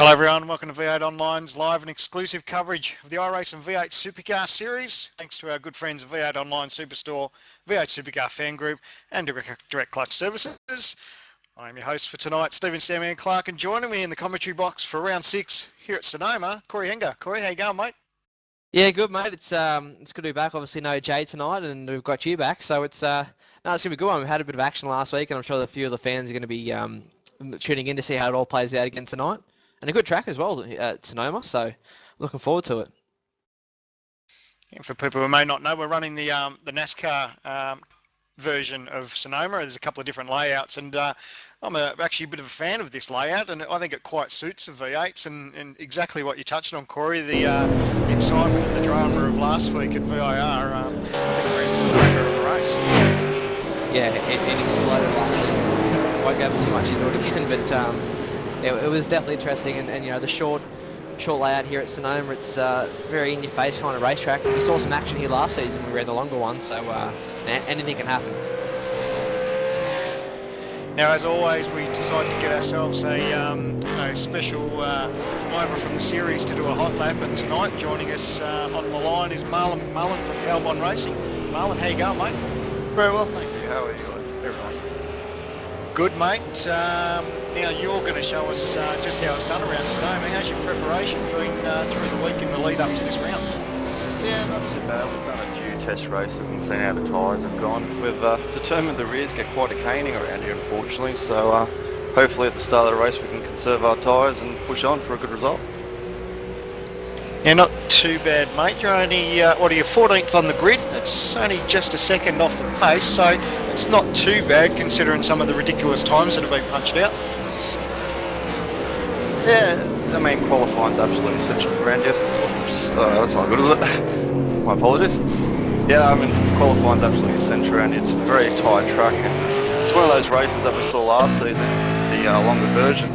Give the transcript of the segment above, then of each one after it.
Hello everyone, welcome to V8 Online's live and exclusive coverage of the iRace and V8 Supercar Series. Thanks to our good friends at V8 Online Superstore, V8 Supercar Fan Group and Direct Clutch Services. I'm your host for tonight, Stephen Sammy Clark, and joining me in the commentary box for round 6 here at Sonoma, Corey Henger. Corey, how you going, mate? Yeah, good, mate. It's good to be back. Obviously, no Jay tonight, and we've got you back, so it's gonna be a good one. We had a bit of action last week, and I'm sure that a few of the fans are going to be tuning in to see how it all plays out again tonight. And a good track as well at Sonoma, so looking forward to it. And for people who may not know, we're running the NASCAR version of Sonoma. There's a couple of different layouts, and I'm actually a bit of a fan of this layout, and I think it quite suits the V8s, and exactly what you touched on, Corey, the excitement and the drama of last week at VIR, I think we're into the record of the race. Yeah, it exploded last week. I won't go too much into it again, but it was definitely interesting, and you know, the short layout here at Sonoma, it's very in-your-face kind of racetrack. We saw some action here last season when we ran the longer one, so anything can happen. Now, as always, we decided to get ourselves a special driver from the series to do a hot lap, and tonight joining us on the line is Marlon from Carbon Racing. Marlon, how you going, mate? Very well, thank you. How are you, everyone? Good, mate. Now you're going to show us just how it's done around Sonoma. How's your preparation been through the week in the lead up to this round? Yeah, not too bad. We've done a few test races and seen how the tyres have gone. We've determined the rears get quite a caning around here, unfortunately, so hopefully at the start of the race we can conserve our tyres and push on for a good result. Yeah, not too bad, mate. You're only, what are you, 14th on the grid? It's only just a second off the pace, so it's not too bad considering some of the ridiculous times that have been punched out. Yeah, I mean, qualifying's absolutely essential around here. Oops, that's not good, is it? My apologies. Yeah, I mean, qualifying's absolutely essential around here. It's a very tight track, and it's one of those races that we saw last season, the longer version,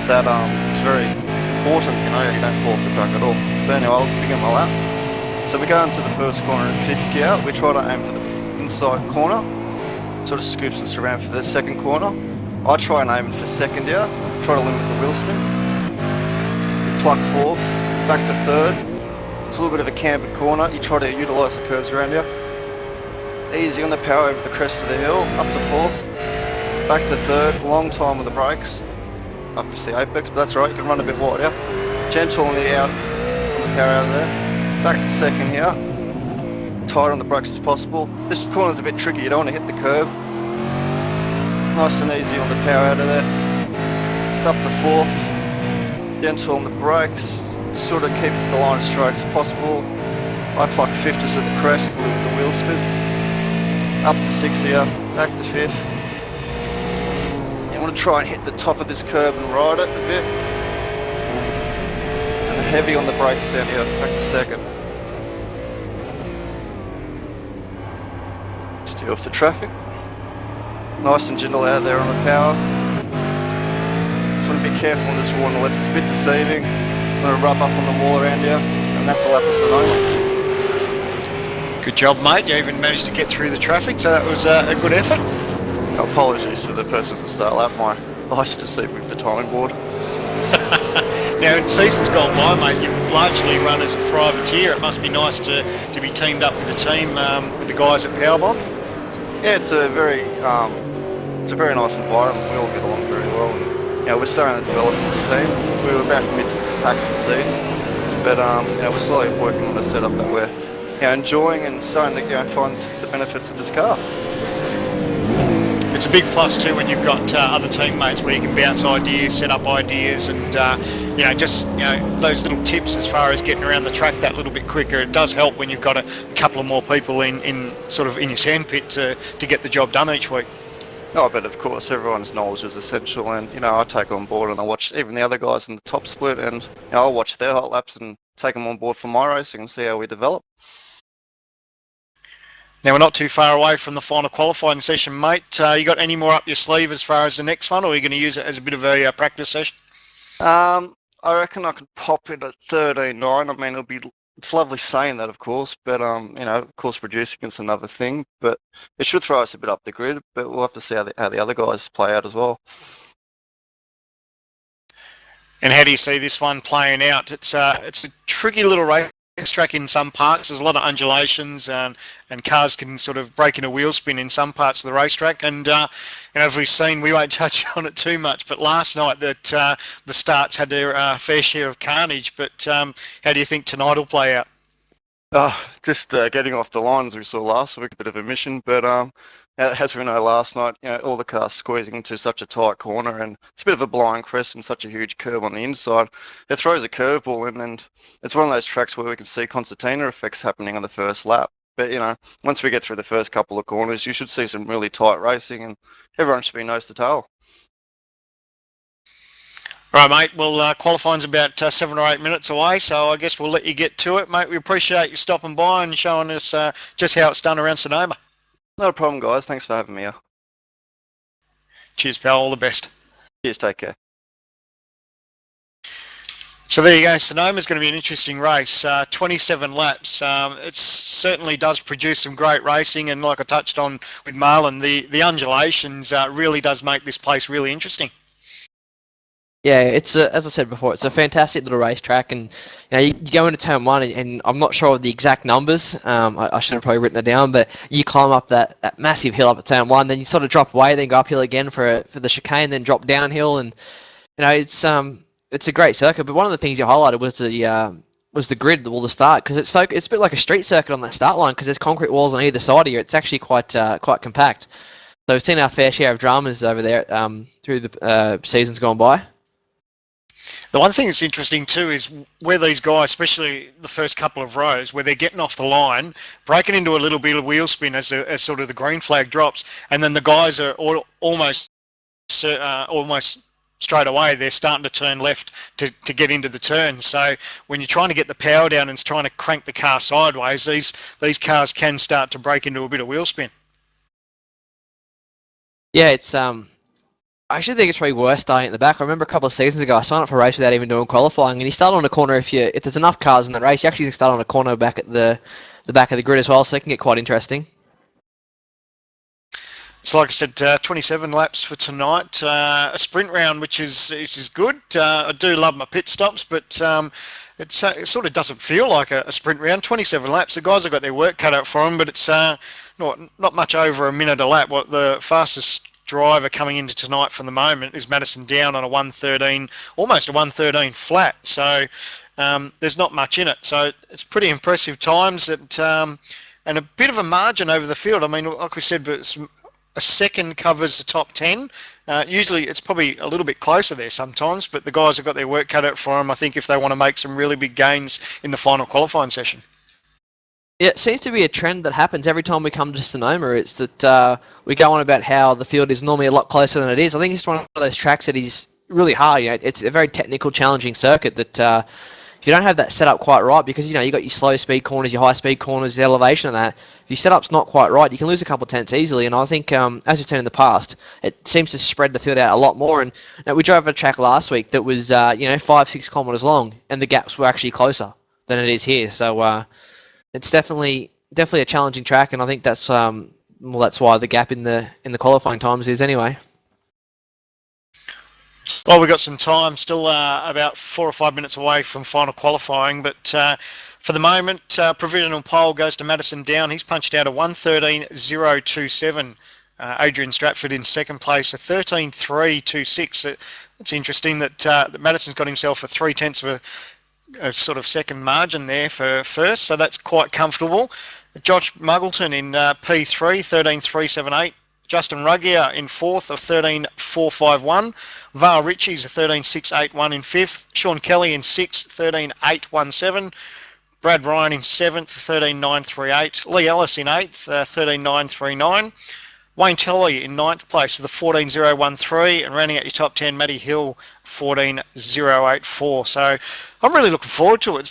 that it's very important, you know, you don't force the track at all. But anyway, I was picking my lap. So we go into the first corner in 5th gear. We try to aim for the inside corner, sort of scoops us around for the second corner. I try and aim for second gear, try to limit the wheel spin. Pluck 4th, back to 3rd. It's a little bit of a cambered corner. You try to utilise the curves around you. Easy on the power over the crest of the hill, up to 4th. Back to 3rd, long time with the brakes. Up to the apex, but that's right, you can run a bit wider. Gentle on the out, on the power out of there. Back to 2nd here. Tight on the brakes as possible. This corner's a bit tricky, you don't want to hit the curb. Nice and easy on the power out of there. It's up to 4th. Gentle on the brakes, sort of keep the line as straight as possible. I pluck 5th just at the crest to limit the wheel spin. Up to 6th here, back to 5th. You want to try and hit the top of this curb and ride it a bit. And heavy on the brakes down here, back to 2nd. Steer off the traffic. Nice and gentle out there on the power. Just want to be careful on this wall on the left, it's a bit deceiving. Want to rub up on the wall around here, and that's a lap of Sonoma. Good job, mate. You even managed to get through the traffic, so that was a good effort. Apologies to the person at the start lap, my eyes deceived with the timing board. Now, in seasons gone by, mate, you've largely run as a privateer. It must be nice to be teamed up with a team with the guys at Powerbomb. Yeah, it's a very nice environment. We all get along very well. And, you know, we're starting to develop as a team. We were about mid to the pack of the season, but you know, we're slowly working on a setup that we're enjoying and starting to find the benefits of this car. It's a big plus too when you've got other teammates where you can bounce ideas, set up ideas, and just those little tips as far as getting around the track that little bit quicker. It does help when you've got a couple of more people in your sandpit to get the job done each week. Oh, but of course, everyone's knowledge is essential, and I take on board and I watch even the other guys in the top split, and I'll watch their hot laps and take them on board for my racing and see how we develop. Now, we're not too far away from the final qualifying session, mate. You got any more up your sleeve as far as the next one, or are you going to use it as a bit of a practice session? I reckon I can pop it at 13.9. I mean, it's lovely saying that, of course, but of course, producing is another thing. But it should throw us a bit up the grid. But we'll have to see how the other guys play out as well. And how do you see this one playing out? It's a tricky little racetrack in some parts. There's a lot of undulations, and cars can sort of break into wheel spin in some parts of the racetrack. And as we've seen, we won't touch on it too much. But last night, that the starts had their fair share of carnage. But how do you think tonight will play out? Just getting off the line as we saw last week, a bit of a mission, but as we know, last night, all the cars squeezing into such a tight corner, and it's a bit of a blind crest and such a huge curve on the inside. It throws a curveball in, and it's one of those tracks where we can see concertina effects happening on the first lap. But once we get through the first couple of corners, you should see some really tight racing, and everyone should be nose to tail. Right, mate. Well, qualifying's about 7 or 8 minutes away, so I guess we'll let you get to it, mate. We appreciate you stopping by and showing us just how it's done around Sonoma. No problem, guys. Thanks for having me here. Cheers, pal. All the best. Cheers. Take care. So there you go. Sonoma's going to be an interesting race. 27 laps. It certainly does produce some great racing, and like I touched on with Marlon, the undulations really does make this place really interesting. Yeah, it's as I said before, it's a fantastic little racetrack, and you go into turn one, and I'm not sure of the exact numbers. I should have probably written it down, but you climb up that massive hill up at turn one, then you sort of drop away, then go uphill again for the chicane, then drop downhill, and it's a great circuit. But one of the things you highlighted was the grid, the start, because it's a bit like a street circuit on that start line, because there's concrete walls on either side of you. It's actually quite compact. So we've seen our fair share of dramas over there through the seasons gone by. The one thing that's interesting too is where these guys, especially the first couple of rows, where they're getting off the line, breaking into a little bit of wheel spin as sort of the green flag drops, and then the guys are almost straight away, they're starting to turn left to get into the turn. So when you're trying to get the power down and trying to crank the car sideways, these cars can start to break into a bit of wheel spin. Yeah, it's I actually think it's probably worse starting at the back. I remember a couple of seasons ago, I signed up for a race without even doing qualifying, and you start on a corner if there's enough cars in the race, you actually start on a corner back at the back of the grid as well, so it can get quite interesting. So like I said, 27 laps for tonight. A sprint round, which is good. I do love my pit stops, but it sort of doesn't feel like a sprint round. 27 laps. The guys have got their work cut out for them, but it's not much over a minute a lap. What the fastest driver coming into tonight from the moment is Madison Down on a 1:13, almost a 1:13 flat. So there's not much in it. So it's pretty impressive times and a bit of a margin over the field. I mean, like we said, but a second covers the top 10. Usually it's probably a little bit closer there sometimes, but the guys have got their work cut out for them, I think, if they want to make some really big gains in the final qualifying session. Yeah, it seems to be a trend that happens every time we come to Sonoma. It's that we go on about how the field is normally a lot closer than it is. I think it's one of those tracks that is really hard. It's a very technical, challenging circuit that if you don't have that set up quite right, because you got your slow speed corners, your high speed corners, the elevation of that. If your setup's not quite right, you can lose a couple of tenths easily. And I think, as we've seen in the past, it seems to spread the field out a lot more. And we drove a track last week that was 5-6 kilometers long, and the gaps were actually closer than it is here. So it's definitely a challenging track, and I think that's why the gap in the qualifying times is anyway. Well, we've got some time, still about 4 or 5 minutes away from final qualifying, but for the moment, provisional pole goes to Madison Down. He's punched out a 1:13.027. Adrian Stratford in second place, a 13.326. It's interesting that Madison's got himself a 3/10 of a sort of second margin there for first, so that's quite comfortable. Josh Muggleton in P3, 13.378. Justin Ruggier in fourth of 13.451. Val Ritchie's a 13.681 in fifth. Sean Kelly in sixth, 13.817. Brad Ryan in seventh, 13.938. Lee Ellis in eighth, 13.939. Wayne Tully in ninth place with a 14.013, and rounding out your top 10, Matty Hill, 14.084. So I'm really looking forward to it. It's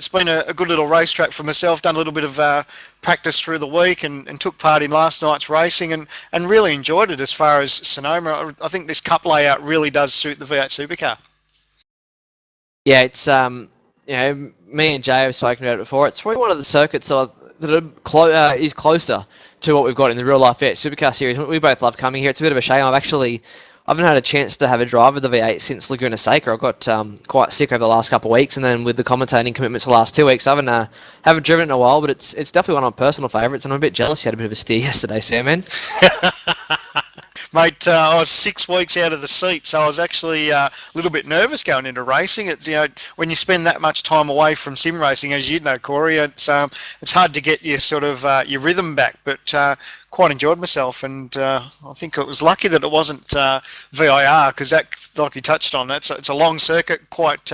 been a good little racetrack for myself. Done a little bit of practice through the week and took part in last night's racing and really enjoyed it. As far as Sonoma, I think this cup layout really does suit the V8 Supercar. Yeah, it's me and Jay have spoken about it before. It's probably one of the circuits that is closer to what we've got in the real life V8 Supercar series. We both love coming here. It's a bit of a shame. I haven't had a chance to have a drive of the V8 since Laguna Seca. I got quite sick over the last couple of weeks, and then with the commentating commitments the last 2 weeks, I haven't driven it in a while. But it's definitely one of my personal favourites, and I'm a bit jealous you had a bit of a steer yesterday, Sam, man. Mate, I was 6 weeks out of the seat, so I was actually a little bit nervous going into racing. It's, when you spend that much time away from sim racing, as you know, Corey, it's hard to get your sort of your rhythm back. But quite enjoyed myself, and I think it was lucky that it wasn't VIR, because that, like you touched on, it's a long circuit, quite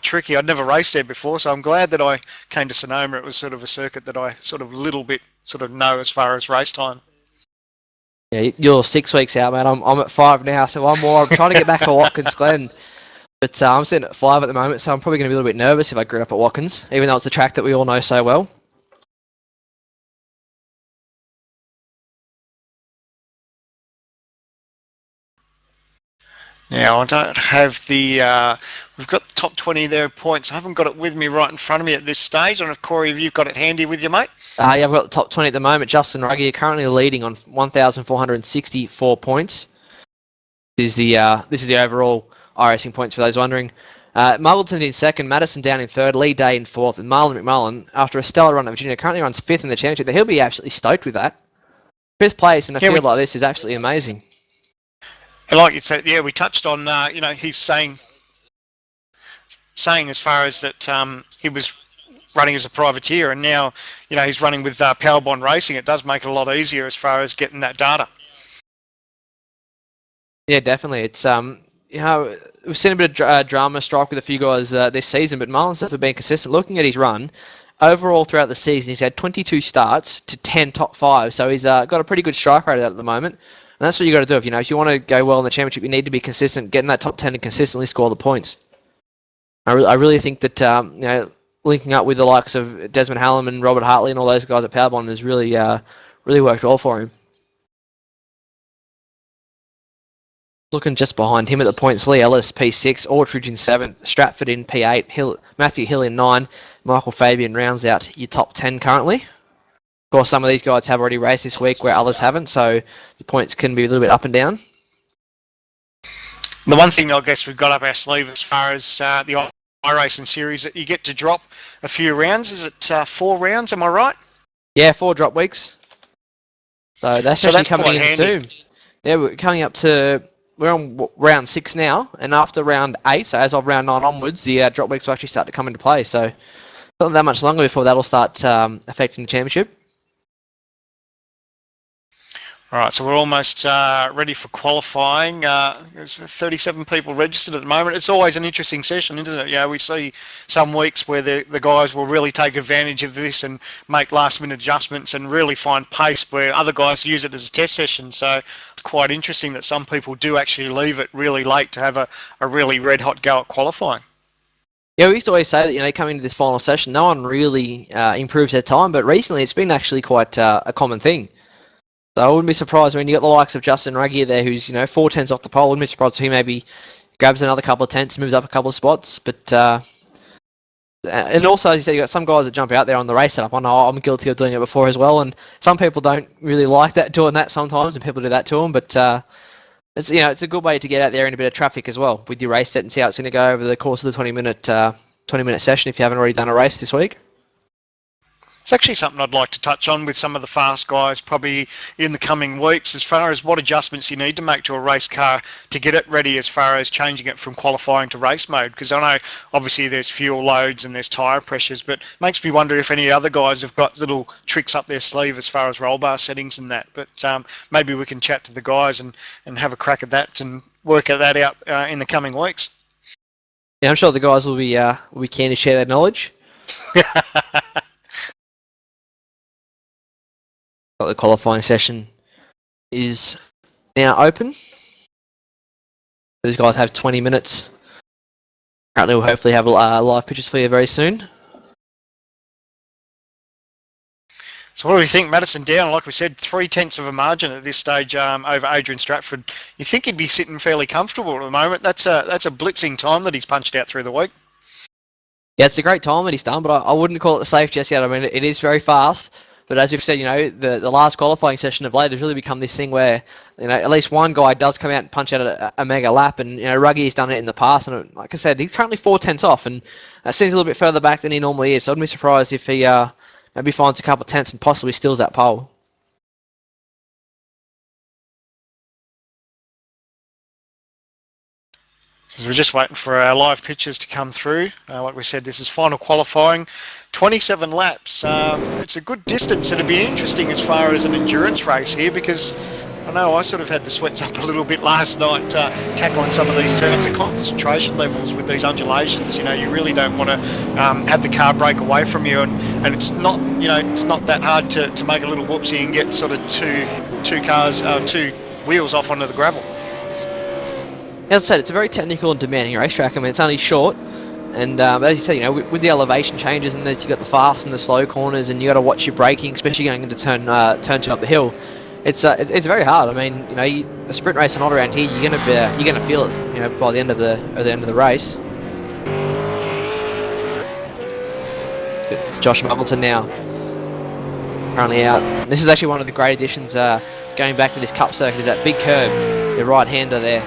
tricky. I'd never raced there before, so I'm glad that I came to Sonoma. It was sort of a circuit that I sort of little bit sort of know as far as race time. Yeah, you're 6 weeks out, man. I'm at 5 now, so I'm trying to get back to Watkins Glen. But I'm sitting at 5 at the moment, so I'm probably going to be a little bit nervous if I grew up at Watkins, even though it's a track that we all know so well. Now, I don't have the... we've got the top 20 there points. I haven't got it with me right in front of me at this stage. I don't know if, Corey, have you got it handy with you, mate? Yeah, I've got the top 20 at the moment. Justin Ruggie currently leading on 1,464 points. This is the overall iRacing points for those wondering. Muggleton in second, Madison down in third, Lee Day in fourth, and Marlon McMullen, after a stellar run at Virginia, currently runs fifth in the championship. He'll be absolutely stoked with that. Fifth place in a field like this is absolutely amazing. And like you said, yeah, we touched on, he's saying as far as that he was running as a privateer, and now, he's running with Powerbond Racing. It does make it a lot easier as far as getting that data. Yeah, definitely. It's we've seen a bit of drama strike with a few guys this season, but Marlon's definitely been consistent. Looking at his run, overall throughout the season, he's had 22 starts to 10 top 5, so he's got a pretty good strike rate at the moment. And that's what you got to do. If you want to go well in the championship, you need to be consistent, get in that top 10 and consistently score the points. I really think that linking up with the likes of Desmond Hallam and Robert Hartley and all those guys at Powerbond has really worked well for him. Looking just behind him at the points, Lee Ellis, P6, Aldridge in 7th, Stratford in P8, Matthew Hill in 9, Michael Fabian rounds out your top 10 currently. Of course, some of these guys have already raced this week where others haven't, so the points can be a little bit up and down. The one thing I guess we've got up our sleeve as far as the iRacing series, that you get to drop a few rounds. Is it 4 rounds, am I right? Yeah, 4 drop weeks. So that's actually coming in soon. Yeah, we're coming up to... We're on round 6 now, and after round 8, so as of round 9 onwards, the drop weeks will actually start to come into play. So not that much longer before that'll start affecting the championship. All right, so we're almost ready for qualifying. There's 37 people registered at the moment. It's always an interesting session, isn't it? We see some weeks where the guys will really take advantage of this and make last-minute adjustments and really find pace, where other guys use it as a test session. So it's quite interesting that some people do actually leave it really late to have a really red-hot go at qualifying. Yeah, we used to always say that, coming to this final session, no one really improves their time, but recently it's been actually quite a common thing. So I wouldn't be surprised when you got the likes of Justin Ruggie there, who's 4 tenths off the pole. I wouldn't be surprised if he maybe grabs another couple of tenths, moves up a couple of spots. But and also, as you said, you got some guys that jump out there on the race setup. I know I'm guilty of doing it before as well, and some people don't really like doing that sometimes, and people do that to them. But it's it's a good way to get out there in a bit of traffic as well with your race set and see how it's going to go over the course of the 20-minute session if you haven't already done a race this week. It's actually something I'd like to touch on with some of the fast guys probably in the coming weeks, as far as what adjustments you need to make to a race car to get it ready as far as changing it from qualifying to race mode. Because I know obviously there's fuel loads and there's tyre pressures, but it makes me wonder if any other guys have got little tricks up their sleeve as far as roll bar settings and that. But maybe we can chat to the guys and have a crack at that and work that out in the coming weeks. Yeah, I'm sure the guys will be keen to share their knowledge. The qualifying session is now open. These guys have 20 minutes. Apparently we'll hopefully have live pictures for you very soon. So what do we think? Madison down, like we said, 3 tenths of a margin at this stage over Adrian Stratford. You think he'd be sitting fairly comfortable at the moment. That's a blitzing time that he's punched out through the week. Yeah, it's a great time that he's done, but I wouldn't call it safe just yet. I mean, it is very fast. But as we've said, the last qualifying session of late has really become this thing where, at least one guy does come out and punch out a mega lap, and Ruggy's done it in the past, and like I said, he's currently 4/10 off, and seems a little bit further back than he normally is. So I'd be surprised if he maybe finds a couple of tenths and possibly steals that pole. So we're just waiting for our live pictures to come through. Like we said, this is final qualifying, 27 laps. It's a good distance. It'll be interesting as far as an endurance race here, because I know I sort of had the sweats up a little bit last night tackling some of these turns. The concentration levels with these undulations, you really don't want to have the car break away from you, and it's not, it's not that hard to make a little whoopsie and get sort of two wheels off onto the gravel. As I said, it's a very technical and demanding racetrack. I mean, it's only short, and as you said, with the elevation changes, and you've got the fast and the slow corners, and you got to watch your braking, especially going into turn two up the hill. It's very hard. I mean, a sprint race and all around here, you're gonna feel it, by the end of the race. Josh Muggleton now currently out. This is actually one of the great additions going back to this Cup circuit. Is that big curve, the right-hander there.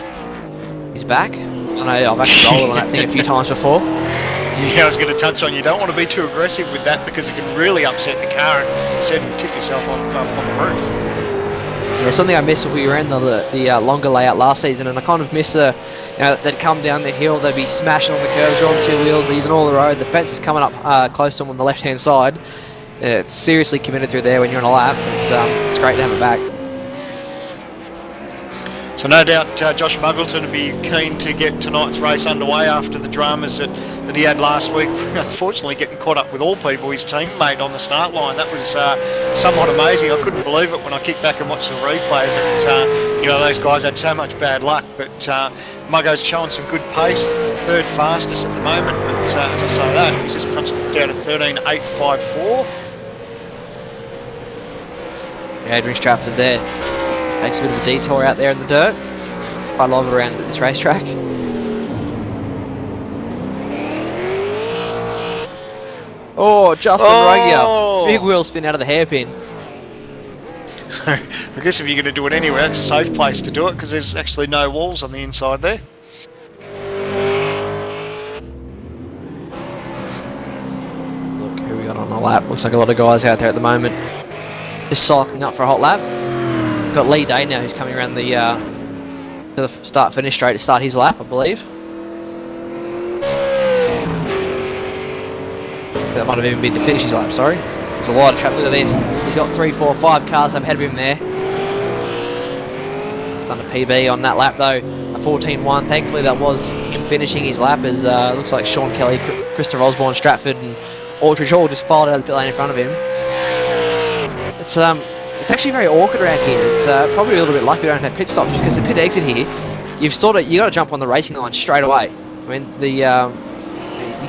He's back. I know I've actually rolled on that thing a few times before. Yeah, I was going to touch on, you don't want to be too aggressive with that, because it can really upset the car and certainly tip yourself on the roof. Yeah, something I missed when we ran the longer layout last season, and I kind of missed they'd come down the hill, they'd be smashing on the curves, they're on two wheels, they're using all the road, the fence is coming up close to them on the left-hand side. It's seriously committed through there when you're on a lap. It's great to have it back. So no doubt Josh Muggleton would be keen to get tonight's race underway after the dramas that he had last week. Unfortunately, getting caught up with all people, his teammate on the start line. That was somewhat amazing. I couldn't believe it when I kicked back and watched the replay that those guys had so much bad luck. But Muggo's showing some good pace, third fastest at the moment. But as I say that, he's just punched it down to 13.854. Adrian Stratford there. Takes a bit of a detour out there in the dirt. Quite a lot around at this racetrack. Oh, Justin Ruggier. Big wheel spin out of the hairpin. I guess if you're going to do it anywhere, it's a safe place to do it, because there's actually no walls on the inside there. Look who we got on the lap. Looks like a lot of guys out there at the moment. Just cycling up for a hot lap. Got Lee Day now, who's coming around to the start-finish straight to start his lap, I believe. That might have even been to finish his lap, sorry. There's a lot of traffic to this. He's got 3, 4, 5 cars ahead of him there. Done a PB on that lap though, a 14.1. Thankfully that was him finishing his lap, as looks like Sean Kelly, Christopher Osborne, Stratford and Aldridge all just filed out of the pit lane in front of him. It's actually very awkward around here. It's probably a little bit lucky we don't have pit stops, because the pit exit here, you got to jump on the racing line straight away. I mean, you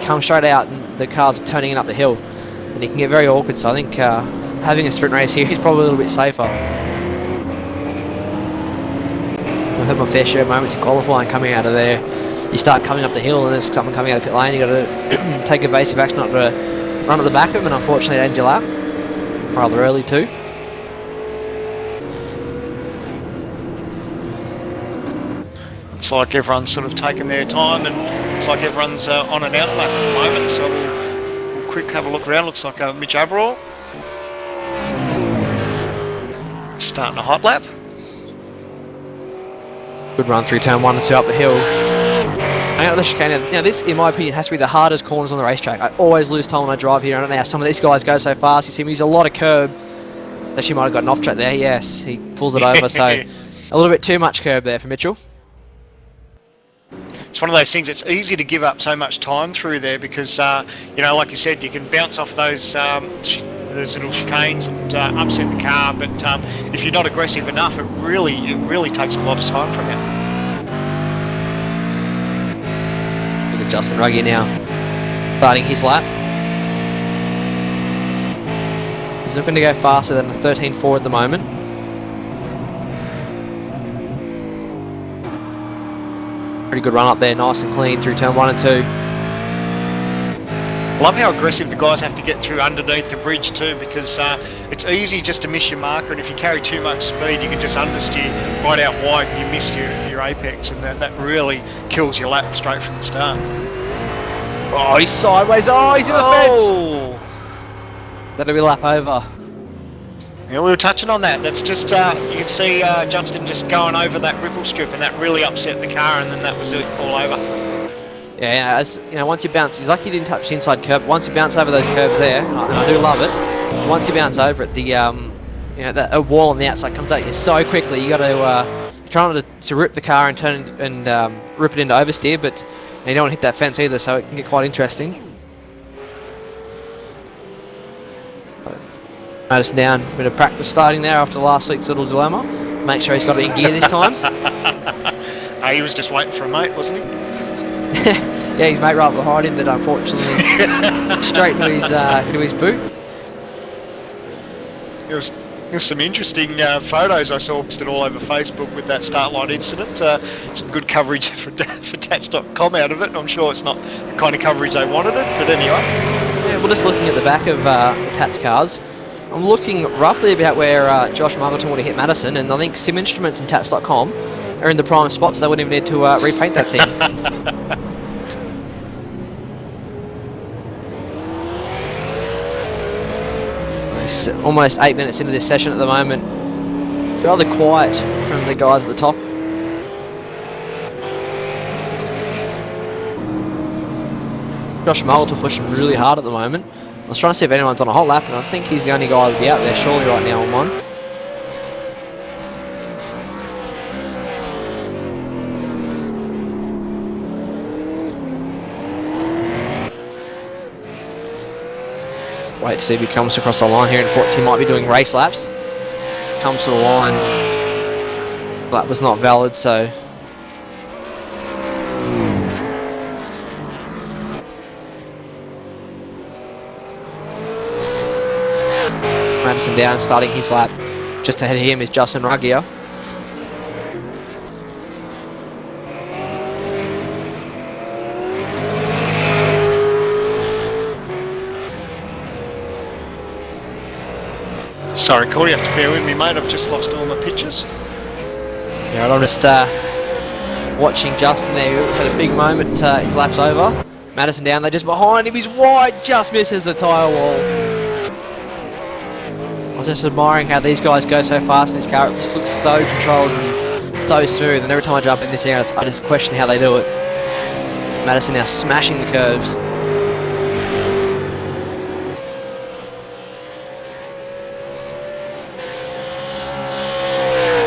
come straight out and the cars are turning up the hill, and it can get very awkward. So I think having a sprint race here is probably a little bit safer. I've had my fair share of moments in qualifying coming out of there. You start coming up the hill and there's someone coming out of the pit lane. You got to take evasive action not to run at the back of them, and unfortunately it ends your lap rather early too. Looks like everyone's sort of taken their time, and looks like everyone's on and out lap at the moment. So we'll quick have a look around. Looks like Mitch Averall starting a hot lap. Good run through turn 1 and 2 up the hill. Hang out the chicane. Now this, in my opinion, has to be the hardest corners on the racetrack. I always lose time when I drive here. I don't know how some of these guys go so fast. You see him use a lot of curb. Actually might have got an off track there. Yes, he pulls it over. So a little bit too much curb there for Mitchell. It's one of those things, it's easy to give up so much time through there, because like you said, you can bounce off those little chicanes and upset the car, but if you're not aggressive enough, it really takes a lot of time from you. Look at Justin Ruggier now starting his lap. He's looking to go faster than a 13.4 at the moment. Pretty good run up there, nice and clean through turn 1 and 2. Love how aggressive the guys have to get through underneath the bridge too, because it's easy just to miss your marker, and if you carry too much speed, you can just understeer right out wide and you miss your apex, and that really kills your lap straight from the start. Oh, he's sideways. Oh, he's in the fence. That'll be a lap over. Yeah, we were touching on that. That's just, you can see Justin just going over that ripple strip, and that really upset the car, and then that was it, all over. Yeah, as you know, once you bounce, he's lucky he didn't touch the inside curb. Once you bounce over those curbs there, and I do love it. Once you bounce over it, the you know, that wall on the outside comes at you so quickly. You got to try not to rip the car and turn and rip it into oversteer, but you don't want to hit that fence either, so it can get quite interesting. Notice down, a bit of practice starting there after last week's little dilemma. Make sure he's got it in gear this time. He was just waiting for a mate, wasn't he? Yeah, his mate right behind him, but unfortunately straight into his boot. There's some interesting photos I saw posted all over Facebook with that start line incident. Some good coverage for Tats.com out of it. I'm sure it's not the kind of coverage they wanted it, but anyway. Yeah, we're just looking at the back of Tats cars. I'm looking roughly about where Josh Marverton would have hit Madison, and I think Sim Instruments and Tats.com are in the prime spots. They wouldn't even need to repaint that thing. Almost 8 minutes into this session at the moment. Rather quiet from the guys at the top. Josh Marverton pushing really hard at the moment. I was trying to see if anyone's on a hot lap, and I think he's the only guy that'll be out there surely right now on one. Wait to see if he comes across the line here. Unfortunately, he might be doing race laps. Comes to the line. Lap was not valid, so. Madison down, starting his lap. Just ahead of him is Justin Ruggier. Sorry, Corey, you have to bear with me, mate. I've just lost all my pictures. Yeah, I'm just watching Justin there. He had a big moment. His lap's over. Madison down there, just behind him. He's wide, just misses the tyre wall. I was just admiring how these guys go so fast in this car. It just looks so controlled and so smooth. And every time I jump in this area, I just question how they do it. Madison now smashing the curves.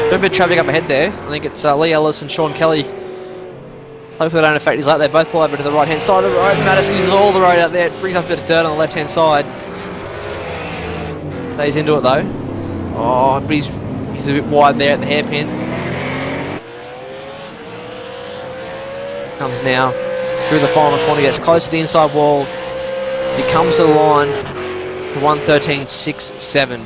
A bit of traffic up ahead there. I think it's Lee Ellis and Sean Kelly. Hopefully they don't affect his lap. They both pull over to the right hand side of the road. Madison uses all the road out there. It brings up a bit of dirt on the left hand side. Stays into it though. Oh, but he's a bit wide there at the hairpin. Comes now through the final corner. Gets close to the inside wall. He comes to the line for 1:13.67.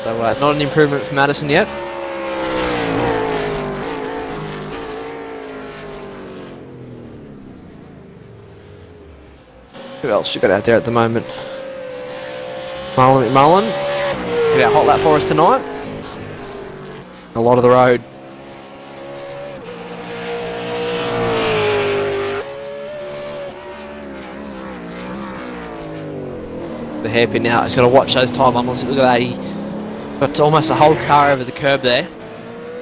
So not an improvement for Madison yet. Who else you got out there at the moment? Marlon McMullen. Get our hot lap for us tonight. A lot of the road. The hairpin now. He's got to watch those tyre bundles. Look at that. Got almost a whole car over the curb there.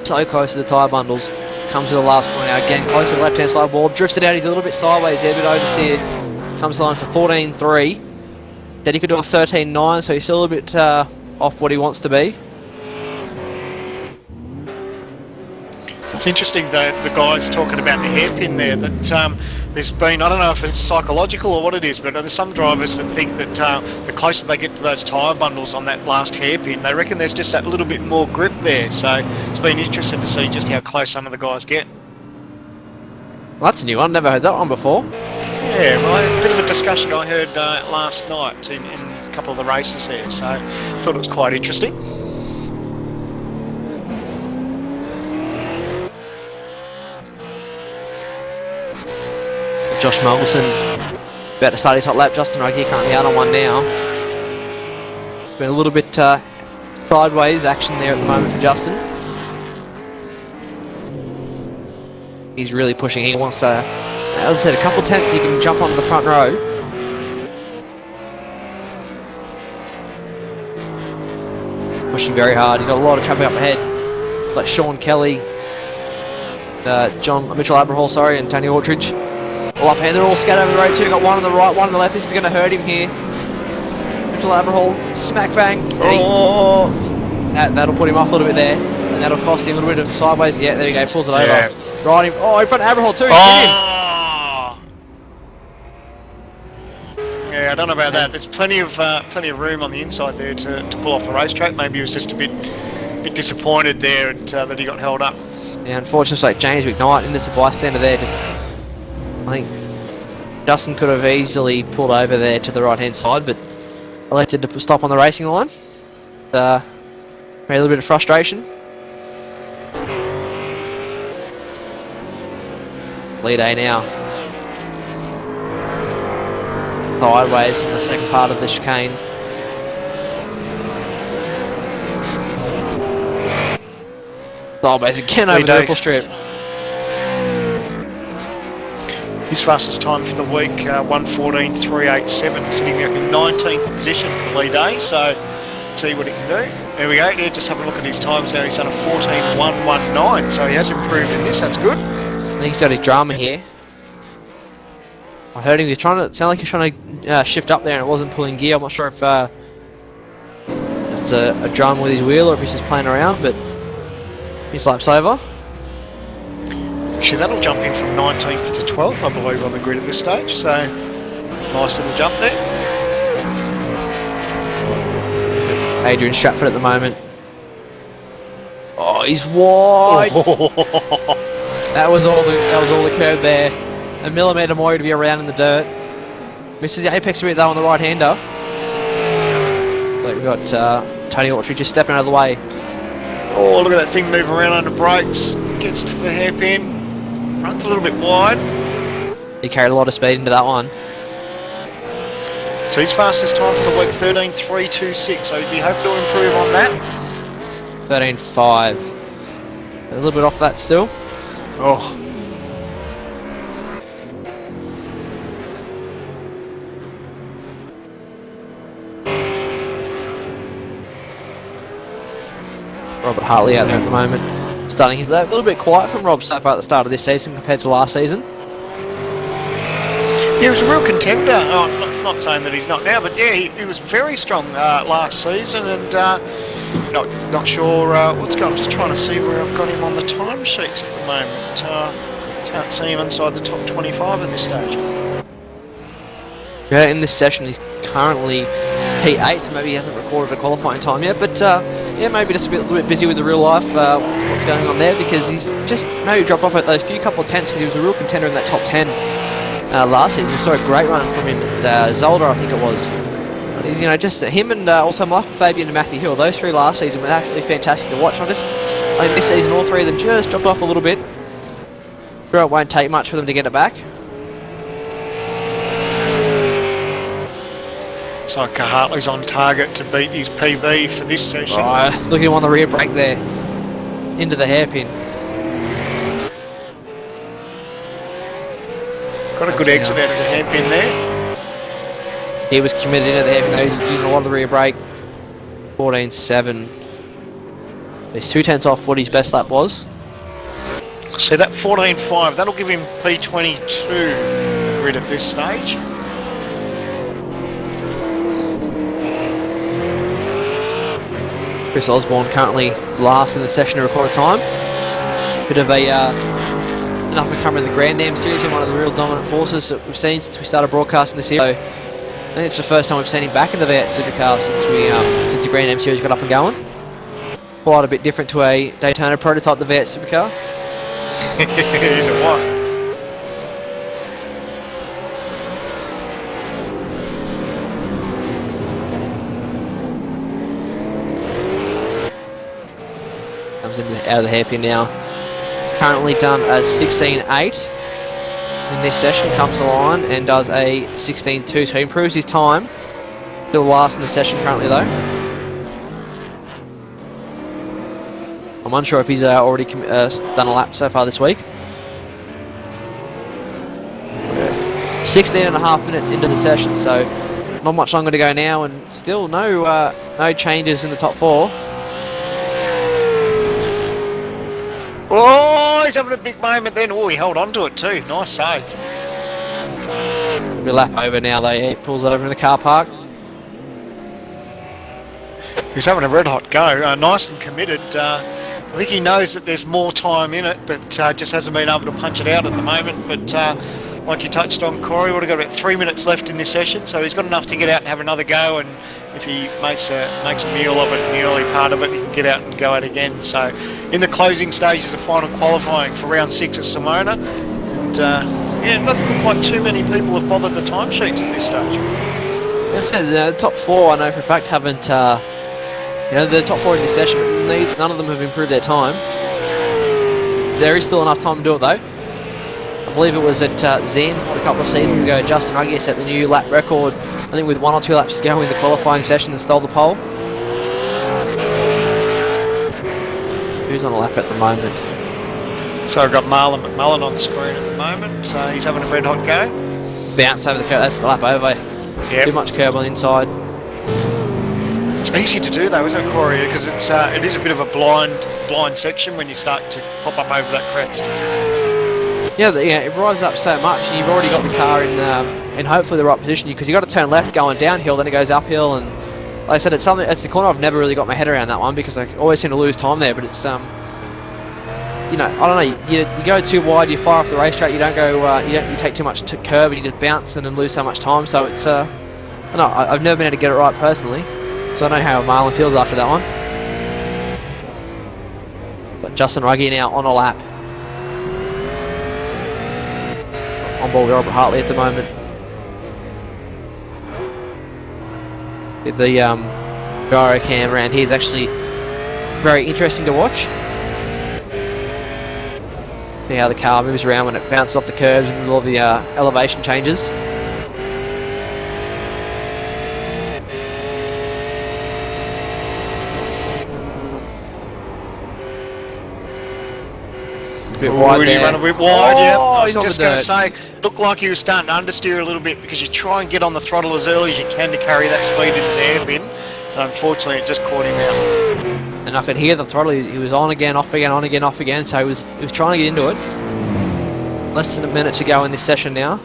So close to the tyre bundles. Comes to the last point now. Again, close to the left-hand side wall. Drifts it out. He's a little bit sideways there, a bit oversteered. Comes to the line to 14.3. Said he could do a 13.9, so he's still a bit off what he wants to be. It's interesting that the guys talking about the hairpin there, that there's been, I don't know if it's psychological or what it is, but there's some drivers that think that the closer they get to those tyre bundles on that last hairpin, they reckon there's just that little bit more grip there. So it's been interesting to see just how close some of the guys get. Well, that's a new one. Never heard that one before. Yeah, well, a bit of a discussion I heard last night in a couple of the races there, so I thought it was quite interesting. Josh Moulton About to start his hot lap. Justin Ruggie currently out on one now. Been a little bit sideways action there at the moment for Justin. He's really pushing. He wants to, as I said, a couple tenths he can jump onto the front row. Pushing very hard. He's got a lot of traffic up ahead. Like Sean Kelly, Mitchell Aberhall, sorry, and Tony Aldridge. All up ahead. They're all scattered over the road too. Got one on the right, one on the left. This is going to hurt him here. Mitchell Aberhall, smack bang. Oh, that'll put him off a little bit there, and that'll cost him a little bit of sideways. Yeah, there you go. Pulls it over. Right him. Oh, in front of Aberhall too. oh. Yeah, I don't know about that. There's plenty of room on the inside there to pull off the racetrack. Maybe he was just a bit disappointed there that he got held up. Yeah, unfortunately, like James McKnight in as a bystander there. I think Justin could have easily pulled over there to the right-hand side, but elected to stop on the racing line. Made a little bit of frustration. Lead A now. Sideways in the second part of the chicane. Sideways again over the ripple strip. His fastest time for the week, 1:14.387, sitting up in 19th position for lead A, so see what he can do. There we go, yeah, just have a look at his times now. He's done a 14.119, so he has improved in this, that's good. I think he's got his drama here. I heard him, he was trying to, sound like he's trying to shift up there and it wasn't pulling gear. I'm not sure if it's a drum with his wheel or if he's just playing around, but his lap's over. Actually, that'll jump in from 19th to 12th, I believe, on the grid at this stage, so nice little jump there. Adrian Stratford at the moment. Oh, he's wide. That was all the curve there. A millimetre more to be around in the dirt. Misses the apex a bit though on the right hander. But we've got Tony Autry just stepping out of the way. Oh, look at that thing move around under brakes. Gets to the hairpin. Runs a little bit wide. He carried a lot of speed into that one. So his fastest time for the week, 13.326. So he'd be hoping to improve on that. 13.5. A little bit off that still. Oh. Robert Hartley out there at the moment. Starting his lap. A little bit quiet from Rob so far at the start of this season compared to last season. Yeah, he was a real contender. Oh, not saying that he's not now, but yeah, he was very strong last season, and not sure what's going on. Just trying to see where I've got him on the timesheets at the moment. Can't see him inside the top 25 at this stage. Yeah, in this session he's currently P8, so maybe he hasn't recorded a qualifying time yet, but yeah, maybe just a little bit busy with the real life, what's going on there, because he's just maybe dropped off at those few couple of tenths because he was a real contender in that top 10 last season. We saw a great run from him at Zolder, I think it was. But he's, just him and also Michael Fabian and Matthew Hill, those three last season were actually fantastic to watch. I think this season all three of them just dropped off a little bit. Sure, it won't take much for them to get it back. Looks like Hartley's on target to beat his PB for this session. Oh, look at him on the rear brake there. Into the hairpin. Got a good exit out of the hairpin there. He was committed into the hairpin. He was using a lot of the rear brake. 14.7. He's 2 tenths off what his best lap was. So that 14.5, that'll give him P22 grid at this stage. Chris Osborne currently last in the session to record time. Bit of an up-and-comer in the Grand Am series and one of the real dominant forces that we've seen since we started broadcasting this year. So I think it's the first time we've seen him back in the V8 Supercar since the Grand Am series got up and going. Quite a bit different to a Daytona prototype, the V8 Supercar. Is it what? Comes out of the hairpin now. Currently done a 16.8. in this session, comes to the line and does a 16.2, so he improves his time. Still last in the session currently though. I'm unsure if he's already done a lap so far this week. 16.5 minutes into the session, so not much longer to go now, and still no changes in the top 4. Oh, he's having a big moment then. Oh, he held on to it too. Nice save. We'll lap over now though. He pulls over in the car park. He's having a red hot go. Nice and committed. I think he knows that there's more time in it, but just hasn't been able to punch it out at the moment. But like you touched on, Corey, we've got about 3 minutes left in this session, so he's got enough to get out and have another go, and if he makes a meal of it in the early part of it, he can get out and go out again. So in the closing stages of final qualifying for round 6 at Simona, and yeah, it doesn't look like too many people have bothered the timesheets at this stage. As I said, the top 4 I know for a fact haven't, the top 4 in this session, none of them have improved their time. There is still enough time to do it though. I believe it was at Zen a couple of seasons ago. Justin Ruggie set the new lap record, I think with 1 or 2 laps to go in the qualifying session, and stole the pole. Who's on a lap at the moment? So I've got Marlon McMullen on screen at the moment. He's having a red hot go. Bounce over the curb, that's the lap over. Yep. Too much curb on the inside. It's easy to do though, isn't it, Corey? Because it is a bit of a blind section when you start to pop up over that crest. Yeah, it rises up so much, and you've already got the car in hopefully the right position, because you've got to turn left going downhill, then it goes uphill, and like I said, it's a corner I've never really got my head around that one, because I always seem to lose time there. But it's I don't know, you go too wide, you fire off the racetrack, you don't go, you take too much curb, and you just bounce and lose so much time. So it's I've never been able to get it right personally, so I know how Marlon feels after that one. But Justin Ruggie now on a lap. On board with Robert Hartley at the moment. The gyro cam around here is actually very interesting to watch. See how the car moves around when it bounces off the curbs and all the elevation changes. A bit wide there. Run a bit wide, yeah. I was he's on just the going to dirt. say, looked like he was starting to understeer a little bit, because you try and get on the throttle as early as you can to carry that speed into the hairpin. And unfortunately, it just caught him out. And I could hear the throttle. He was on again, off again, on again, off again. So he was trying to get into it. Less than a minute to go in this session now.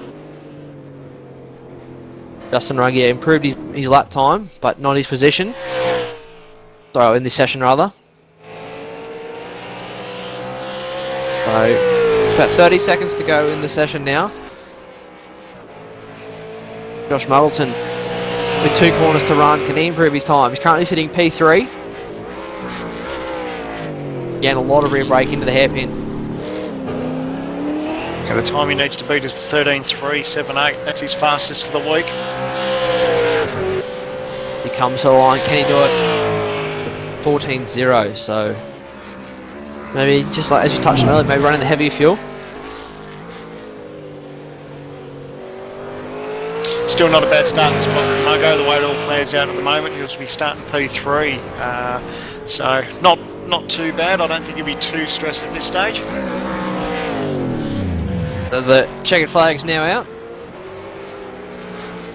Justin Ruggie improved his lap time, but not his position. Sorry, in this session rather. So, about 30 seconds to go in the session now. Josh Muggleton with 2 corners to run. Can he improve his time? He's currently sitting P3. Again, a lot of rear brake into the hairpin. Yeah, the time he needs to beat is 13.378. That's his fastest for the week. He comes to the line. Can he do it? 14.0. So maybe, just like as you touched on earlier, maybe running the heavier fuel. Still not a bad starting spot for Muggo, the way it all plays out at the moment. He'll be starting P3, so not too bad. I don't think he'll be too stressed at this stage. So the checkered flag's now out.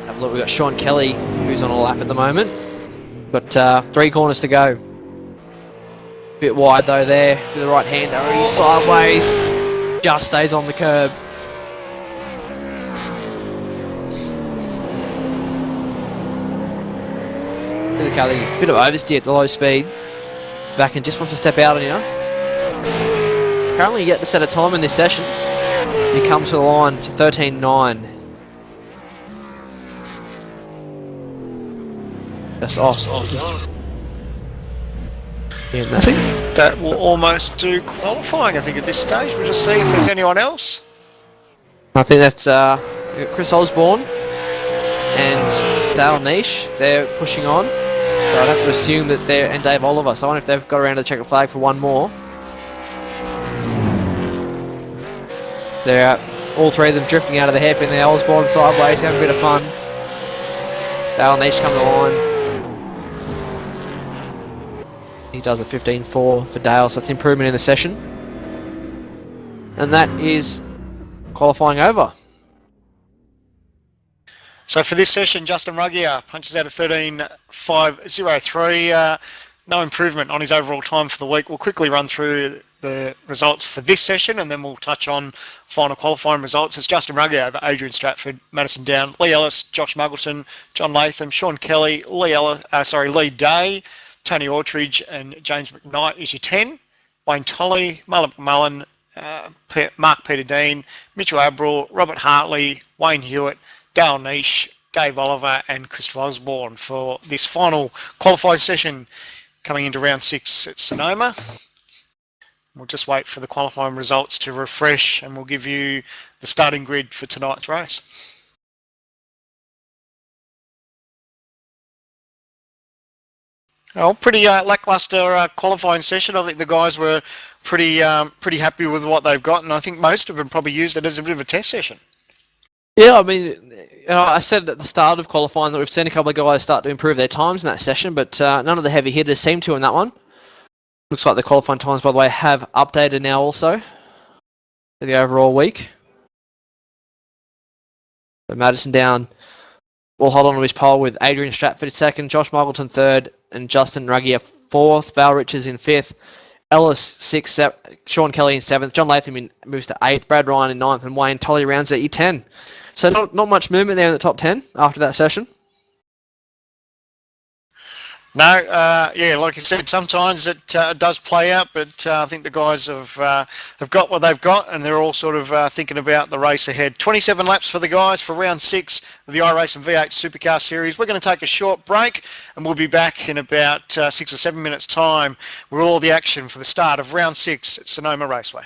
Have a look, we've got Sean Kelly, who's on a lap at the moment. Got 3 corners to go. Bit wide though there, to the right hander, he's sideways, just stays on the curb. Look how a bit of oversteer at the low speed. Back and just wants to step out on you. Currently yet to set a time in this session. He comes to the line to 13.9. Just off. I think that will almost do qualifying, I think, at this stage. We'll just see if there's anyone else. I think that's Chris Osborne and Dale Niche. They're pushing on. So I'd have to assume that they're, and Dave Oliver. So I wonder if they've got around to the checkered flag for one more. They're all three of them drifting out of the hairpin there. Osborne sideways, having a bit of fun. Dale Niche come to the line. He does a 15.4 for Dale, so that's improvement in the session. And that is qualifying over. So for this session, Justin Ruggier punches out a 13.503. No improvement on his overall time for the week. We'll quickly run through the results for this session and then we'll touch on final qualifying results. It's Justin Ruggier over Adrian Stratford, Madison Down, Lee Ellis, Josh Muggleton, John Latham, Sean Kelly, Lee Day, Tony Autridge and James McKnight is your 10. Wayne Tolley, Mullen McMullen, Mark Peter Dean, Mitchell Abril, Robert Hartley, Wayne Hewitt, Dale Niche, Dave Oliver and Christopher Osborne for this final qualifying session coming into round 6 at Sonoma. We'll just wait for the qualifying results to refresh and we'll give you the starting grid for tonight's race. Oh, pretty lackluster qualifying session. I think the guys were pretty happy with what they've got and I think most of them probably used it as a bit of a test session. Yeah, I mean, I said at the start of qualifying that we've seen a couple of guys start to improve their times in that session, but none of the heavy hitters seem to in that one. Looks like the qualifying times, by the way, have updated now also for the overall week. So Madison Down will hold on to his pole with Adrian Stratford second, Josh Muggleton third, and Justin Ruggier fourth. Val Richards in fifth. Ellis sixth, Sean Kelly in seventh, John Latham moves to eighth, Brad Ryan in ninth, and Wayne Tolley rounds at E10. So not much movement there in the top 10 after that session. No, yeah, like I said, sometimes it does play out, but I think the guys have got what they've got, and they're all sort of thinking about the race ahead. 27 laps for the guys for round 6 of the iRace and V8 Supercar Series. We're going to take a short break, and we'll be back in about 6 or 7 minutes' time with all the action for the start of round 6 at Sonoma Raceway.